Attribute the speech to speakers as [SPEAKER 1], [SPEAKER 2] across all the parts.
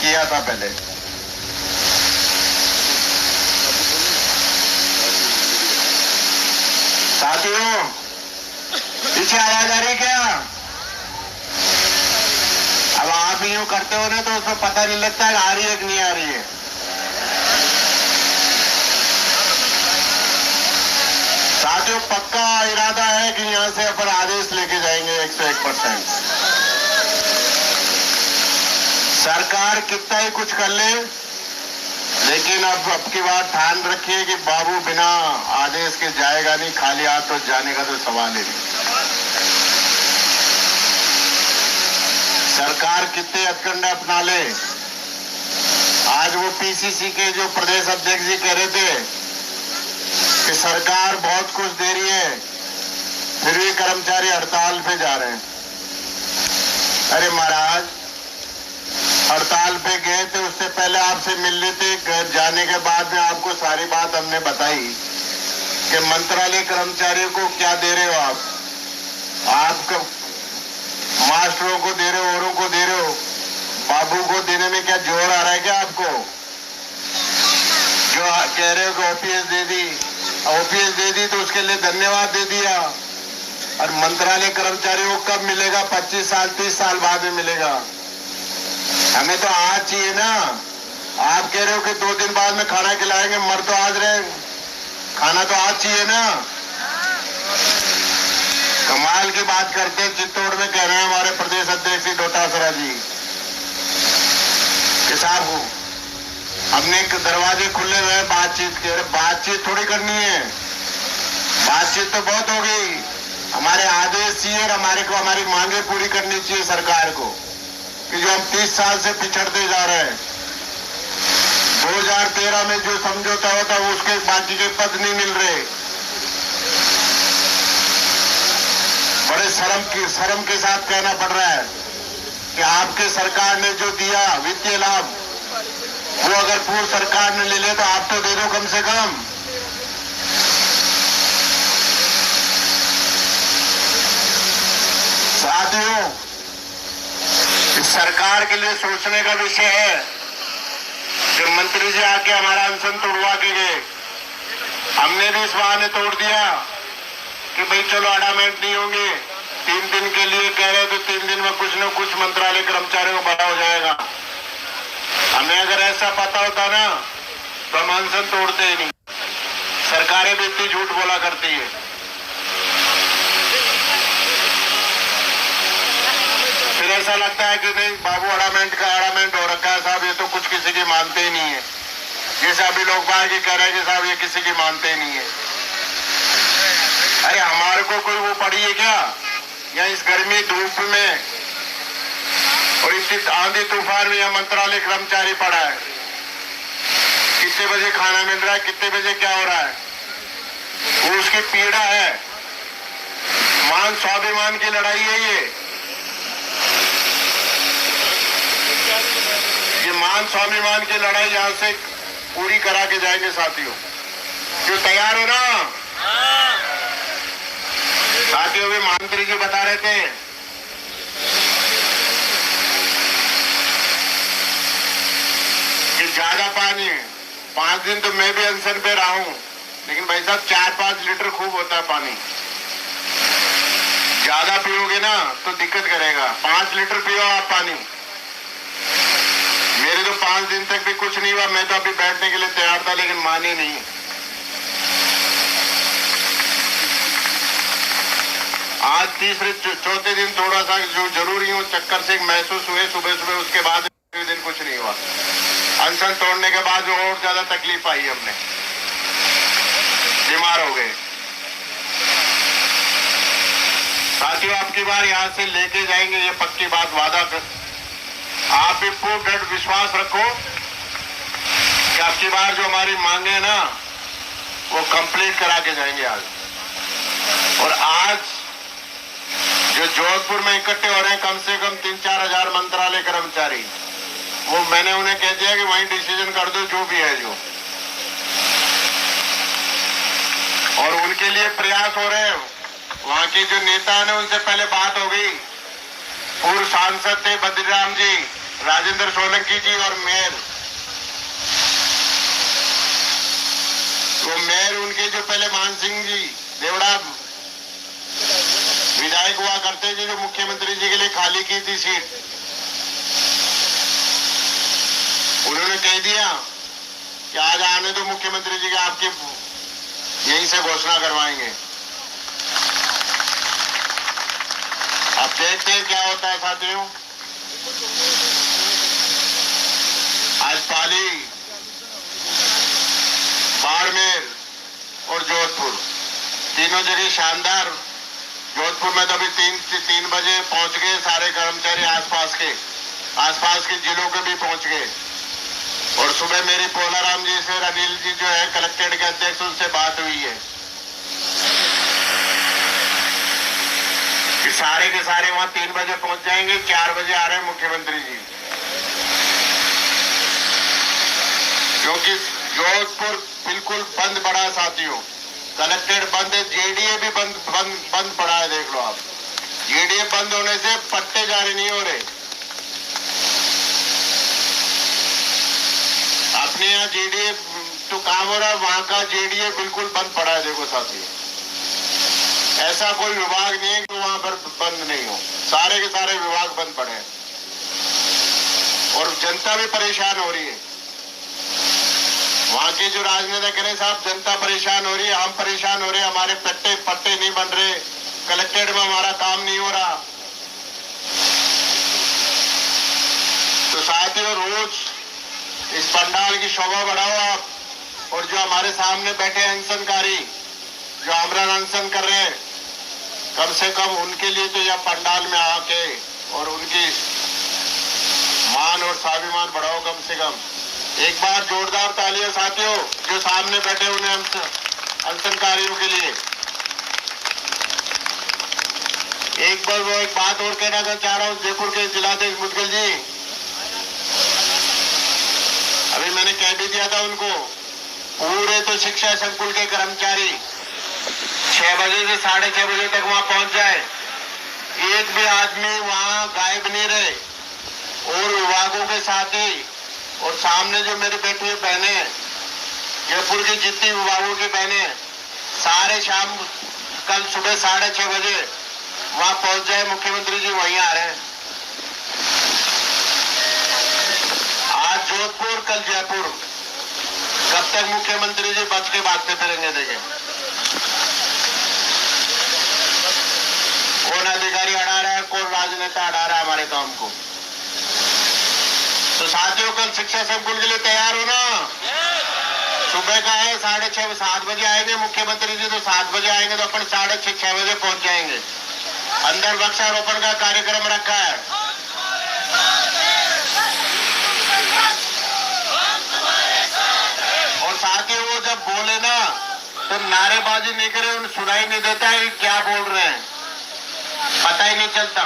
[SPEAKER 1] किया था पहले। साथियों, पीछे आवाज आ रही क्या? अब आप यूं करते हो ना तो उसको पता नहीं लगता है आ रही है कि नहीं आ रही है। साथियों, पक्का इरादा है कि यहां से अपन आदेश लेके जाएंगे 101%। सरकार कितना ही कुछ कर ले, लेकिन अब की बात ध्यान रखिए कि बाबू बिना आदेश के जाएगा नहीं, खाली हाथ तो जाने का तो सवाल ही नहीं। सरकार कितने हथकंडे अपना ले। आज वो पीसीसी के जो प्रदेश अध्यक्ष जी कह रहे थे कि सरकार बहुत कुछ दे रही है, फिर भी कर्मचारी हड़ताल पे जा रहे हैं। अरे महाराज, हड़ताल पे गए थे, उससे पहले आपसे मिल लेते। घर जाने के बाद में आपको सारी बात हमने बताई कि मंत्रालय कर्मचारियों को क्या दे रहे हो आप मास्टरों को दे रहे हो, औरों को दे रहे हो, बाबू को देने में क्या जोर आ रहा है क्या आपको? जो कह रहे हो कि ओपीएस दे दी तो उसके लिए धन्यवाद दे दिया, और मंत्रालय कर्मचारियों को कब मिलेगा? 25 साल 30 साल बाद में मिलेगा। हमें तो आज चाहिए ना। आप कह रहे हो कि 2 दिन बाद में खाना खिलाएंगे, मर तो आज रहे, खाना तो आज चाहिए ना। कमाल की बात करते चित्तौड़ में कह रहे हैं हमारे प्रदेश अध्यक्ष श्री डोटासरा जी कि साहब हमने दरवाजे खुले हुए बातचीत के। बातचीत थोड़ी करनी है, बातचीत तो बहुत हो गई। हमारे आदेश चाहिए और हमारी मांगे पूरी करनी चाहिए सरकार को कि जो हम 30 साल से पिछड़ते जा रहे हैं। 2013 में जो समझौता होता है उसके बाकी के पद नहीं मिल रहे। बड़े शर्म के साथ कहना पड़ रहा है कि आपके सरकार ने जो दिया वित्तीय लाभ, वो अगर पूर्व सरकार ने ले ले तो आप तो दे दो कम से कम। साथियों, इस सरकार के लिए सोचने का विषय है कि मंत्री जी आके हमारा अनशन तोड़वा के गए। हमने भी इस बहाने तोड़ दिया कि भाई चलो अडामेंट नहीं होंगे। 3 दिन के लिए कह रहे तो 3 दिन में कुछ न कुछ मंत्रालय कर्मचारियों को पता हो जाएगा। हमें अगर ऐसा पता होता ना तो हम अनशन तोड़ते ही नहीं। सरकारें भी इतनी झूठ बोला करती है। फिर ऐसा लगता है कि नहीं बाबू अडामेंट हो रखा है साहब, ये तो कुछ किसी की मानते ही नहीं है। जैसे अभी लोग बाहर कह रहे हैं कि साहब ये किसी की मानते ही नहीं है। अरे हमारे को कोई वो पड़ी है क्या? या इस गर्मी धूप में और इतनी आंधी तूफान में यह मंत्रालय कर्मचारी पड़ा है। कितने बजे खाना मिल रहा है, कितने बजे क्या हो रहा है, वो उसकी पीड़ा है। मान स्वाभिमान की लड़ाई है ये मान स्वाभिमान की लड़ाई यहां से पूरी करा के जाएंगे साथियों। जो तैयार हो ना साथियों? भी मंत्री जी बता रहे थे कि ज्यादा पानी, 5 दिन तो मैं भी अनशन पे रहा हूं, लेकिन भाई साहब 4-5 लीटर खूब होता है पानी। ज्यादा पियोगे ना तो दिक्कत करेगा। 5 लीटर पियो आप पानी। मेरे तो 5 दिन तक भी कुछ नहीं हुआ। मैं तो अभी बैठने के लिए तैयार था, लेकिन माने नहीं। आज तीसरे चौथे दिन थोड़ा सा जो जरूरी हो चक्कर से महसूस हुए सुबह, उसके बाद दिन कुछ नहीं हुआ। अनशन तोड़ने के बाद जो और ज्यादा तकलीफ आई, हमने बीमार हो गए। साथियों, आपकी बार यहां से लेके जाएंगे, ये पक्की बात, वादा कर। आप भी पूर्ण दृढ़ विश्वास रखो कि आपकी बार जो हमारी मांगे है ना वो कंप्लीट करा के जाएंगे आज। और आज जो जोधपुर में इकट्ठे हो रहे हैं कम से कम 3-4 हजार मंत्रालय कर्मचारी, वो मैंने उन्हें कह दिया कि वहीं डिसीजन कर दो जो भी है जो। और उनके लिए प्रयास हो रहे हैं। वहां के जो नेता है ना उनसे पहले बात हो गई। पूर्व सांसद थे बद्रीराम जी, राजेंद्र सोलंकी जी और मेयर, वो मेयर उनके जो पहले मान सिंह जी देवड़ा विधायक हुआ करते थे, जो मुख्यमंत्री जी के लिए खाली की थी सीट, उन्होंने कह दिया कि आज आने दो मुख्यमंत्री जी के, आपके यहीं से घोषणा करवाएंगे। अब देखते हैं क्या होता है साथियों। आज पाली, बाड़मेर और जोधपुर तीनों जगह शानदार। जोधपुर में तो अभी 3 बजे पहुंच गए सारे कर्मचारी, आसपास के जिलों के भी पहुंच गए। और सुबह मेरी पोलाराम जी से, अनिल जी जो है कलेक्टेड के अध्यक्ष, उनसे बात हुई है कि सारे के सारे वहां 3 बजे पहुंच जाएंगे। 4 बजे आ रहे हैं मुख्यमंत्री जी, क्योंकि जोधपुर बिल्कुल बंद पड़ा है साथियों। कलेक्टेड बंद है, जेडीए भी बंद पड़ा है। देख लो आप, जेडीए बंद होने से पट्टे जारी नहीं हो रहे। अपने यहाँ जेडीए तो काम हो रहा है, वहां का जेडीए बिल्कुल बंद पड़ा है। देखो साथियों, ऐसा कोई विभाग नहीं है कि वहां पर बंद नहीं हो, सारे के सारे विभाग बंद पड़े हैं। और जनता भी परेशान हो रही है। वहां के जो राजनेता कह रहे साहब, जनता परेशान हो रही है, हम परेशान हो रहे हैं, हमारे पट्टे नहीं बन रहे, कलेक्टेड में हमारा काम नहीं हो रहा। तो साथियों, रोज इस पंडाल की शोभा बढ़ाओ आप। और जो हमारे सामने बैठे अनशनकारी, जो आमरण अनशन कर रहे हैं, कम से कम उनके लिए तो यह पंडाल में आके और उनकी मान और स्वाभिमान बढ़ाओ कम से कम। एक बार जोरदार तालियां साथियों, जो सामने बैठे उन्हें अनशनकारियों के लिए। एक बात और कहना चाह रहा हूं जयपुर के जिलाध्यक्ष मुदगल जी, अभी मैंने कह भी दिया था उनको, पूरे तो शिक्षा संकुल के कर्मचारी 6 बजे से 6:30 बजे तक वहां पहुंच जाए। एक भी आदमी वहां गायब नहीं रहे। और विभागों के साथी और सामने जो मेरे बैठी हुई बहनें, जयपुर की जितनी विभागों की बहनें, सारे शाम कल सुबह 6:30 बजे वहां पहुंच जाए। मुख्यमंत्री जी वहीं आ रहे हैं। आज जोधपुर, कल जयपुर। कब तक मुख्यमंत्री जी बच के भागते फिरेंगे? देखें, कौन अधिकारी अड़ा रहा है, कौन राजनेता अड़ा रहा है हमारे काम को। तो साथियों, कल शिक्षा संकुल के लिए तैयार हो ना। सुबह का है 6:30, 7 बजे आएंगे मुख्यमंत्री जी, तो 7 बजे आएंगे तो अपन 6:30, 6 बजे पहुंच जाएंगे। अंदर वृक्षारोपण का कार्यक्रम रखा है। और साथियों, वो जब बोले ना तो नारेबाजी नहीं करे, उन्हें सुनाई नहीं देता है क्या बोल रहे हैं, पता ही नहीं चलता।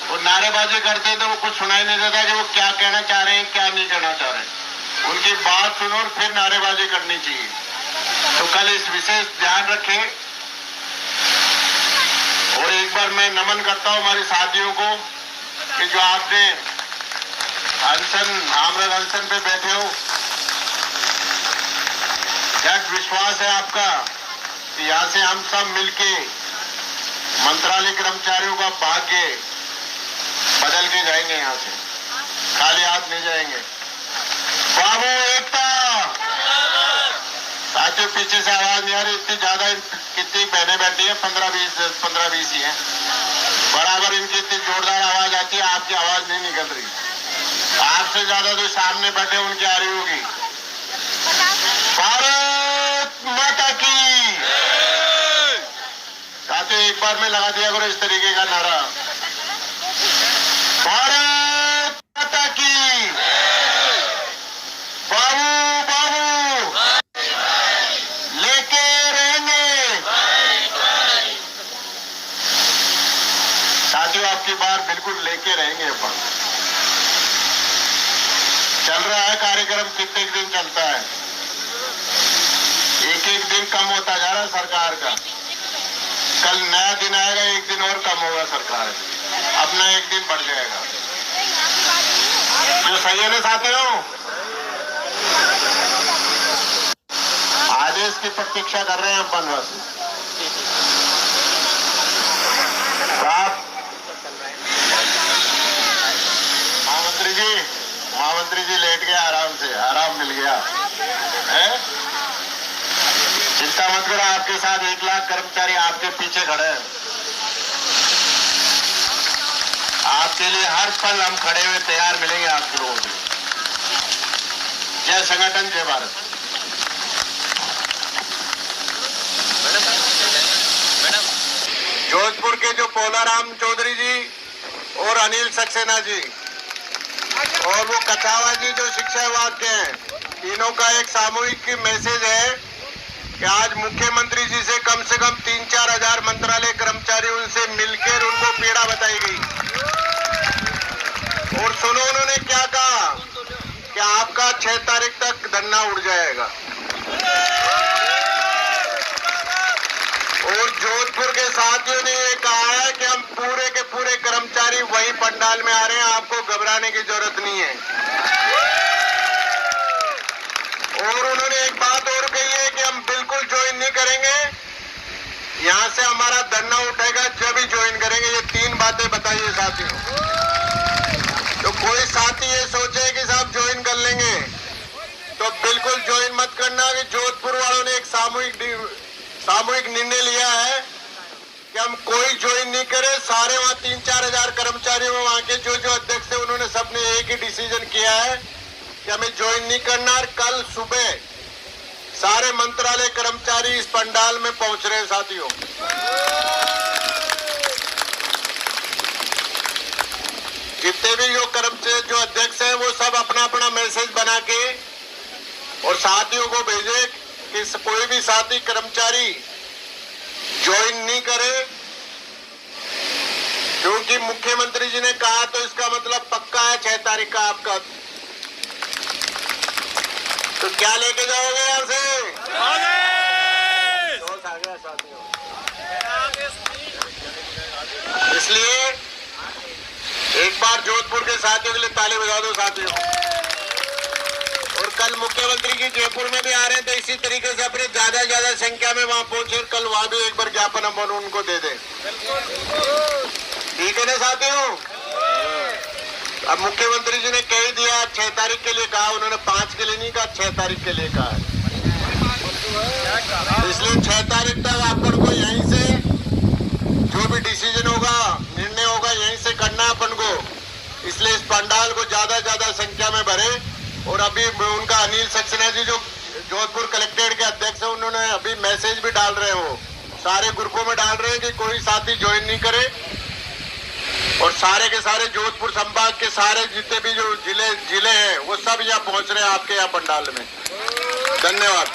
[SPEAKER 1] वो नारेबाजी करते हैं तो वो कुछ सुनाई नहीं देता कि वो क्या कहना चाह रहे हैं, क्या नहीं कहना चाह रहे। उनकी बात सुनो और फिर नारेबाजी करनी चाहिए। तो कल इस विशेष ध्यान रखें। और एक बार मैं नमन करता हूं हमारे साथियों को कि जो आपने आमरण अनशन पे बैठे हो। दृढ़ विश्वास है आपका कि यहाँ से हम सब मिलके मंत्रालय कर्मचारियों का भाग्य बदल के जाएंगे। यहाँ से खाली हाथ नहीं जाएंगे। बाबू एकता। साथियों, पीछे से आवाज नहीं आ रही, इतनी ज्यादा कितनी बहनें बैठी है, 15-20 ही है। बराबर इनकी इतनी जोरदार आवाज आती है, आपकी आवाज नहीं निकल रही। आपसे ज्यादा जो सामने बैठे उनकी आ रही होगी। भारत माता की। साथियों, एक बार में लगा दिया करो इस तरीके का नारा, भारत माता की। बाबू बाबू लेके रहेंगे। साथियों, आपकी बार बिल्कुल लेके रहेंगे। अपन चल रहा है कार्यक्रम, कितने दिन चलता है, एक दिन कम होता जा रहा है सरकार का। कल नया दिन आएगा, एक दिन और कम होगा सरकार, अपना एक दिन बढ़ जाएगा। सही है ना साथियों? आदेश की प्रतीक्षा कर रहे हैं अपन बस। साहब महामंत्री जी लेट गया, आराम से, आराम मिल गया है। चिंता मत करो, आपके साथ 1 लाख कर्मचारी आपके पीछे खड़े हैं। आपके लिए हर पल हम खड़े हुए तैयार मिलेंगे आप लोगों को। जय संगठन, जय भारत। जोधपुर के जो पोलाराम चौधरी जी और अनिल सक्सेना जी और वो कचावा जी जो शिक्षा विभाग के हैं, तीनों का एक सामूहिक मैसेज है कि आज मुख्यमंत्री जी से कम 3-4 हजार मंत्रालय कर्मचारी उनसे मिलकर उनको पीड़ा बताई गई। और सुनो उन्होंने क्या कहा कि आपका 6 तारीख तक धरना उड़ जाएगा। और जोधपुर के साथियों ने ये कहा है कि हम पूरे के पूरे कर्मचारी वही पंडाल में आ रहे हैं, आपको घबराने की जरूरत नहीं है। और उन्होंने एक बात और कही है कि हम बिल्कुल ज्वाइन नहीं करेंगे, यहां से हमारा धरना उठेगा जब ही ज्वाइन करेंगे। ये 3 बातें बताइए साथियों। तो कोई साथी ये सोचे कि साहब ज्वाइन कर लेंगे, तो बिल्कुल ज्वाइन मत करना। कि जोधपुर वालों ने एक सामूहिक निर्णय लिया है कि हम कोई ज्वाइन नहीं करें। सारे वहां 3-4 हजार कर्मचारी में वहां के जो अध्यक्ष है उन्होंने सबने एक ही डिसीजन किया है कि हमें ज्वाइन नहीं करना। और कल सुबह सारे मंत्रालय कर्मचारी इस पंडाल में पहुंच रहे हैं साथियों। जितने भी जो कर्मचारी जो अध्यक्ष हैं वो सब अपना अपना मैसेज बना के और साथियों को भेजे कि कोई भी साथी कर्मचारी ज्वाइन नहीं करे, क्योंकि मुख्यमंत्री जी ने कहा तो इसका मतलब पक्का है 6 तारीख का आपका। तो क्या लेके जाओगे यहां से? जोश आ गया साथियों। इसलिए एक बार जोधपुर के साथियों के लिए ताली बजा दो साथियों। और कल मुख्यमंत्री जी जयपुर में भी आ रहे हैं, तो इसी तरीके से अपने ज्यादा संख्या में वहां पहुंचे, कल वहां भी एक बार ज्ञापन हम उनको दे दें। ठीक है ना साथियों? अब मुख्यमंत्री जी ने कह दिया 6 तारीख के लिए कहा, उन्होंने 5 के लिए नहीं कहा, 6 तारीख के लिए कहा। इसलिए 6 तारीख तक अपन को यहीं से जो भी डिसीजन होगा, निर्णय होगा, यहीं से करना अपन को। इसलिए इस पंडाल को ज्यादा संख्या में भरे। और अभी उनका अनिल सक्सेना जी जो जोधपुर कलेक्ट्रेट के अध्यक्ष है, उन्होंने अभी मैसेज भी डाल रहे हैं, वो सारे ग्रुपों में डाल रहे हैं कि कोई साथी ज्वाइन नहीं करे। और सारे के सारे जोधपुर संभाग के सारे जितने भी जो जिले हैं वो सब यहाँ पहुंच रहे हैं आपके यहाँ पंडाल में। धन्यवाद।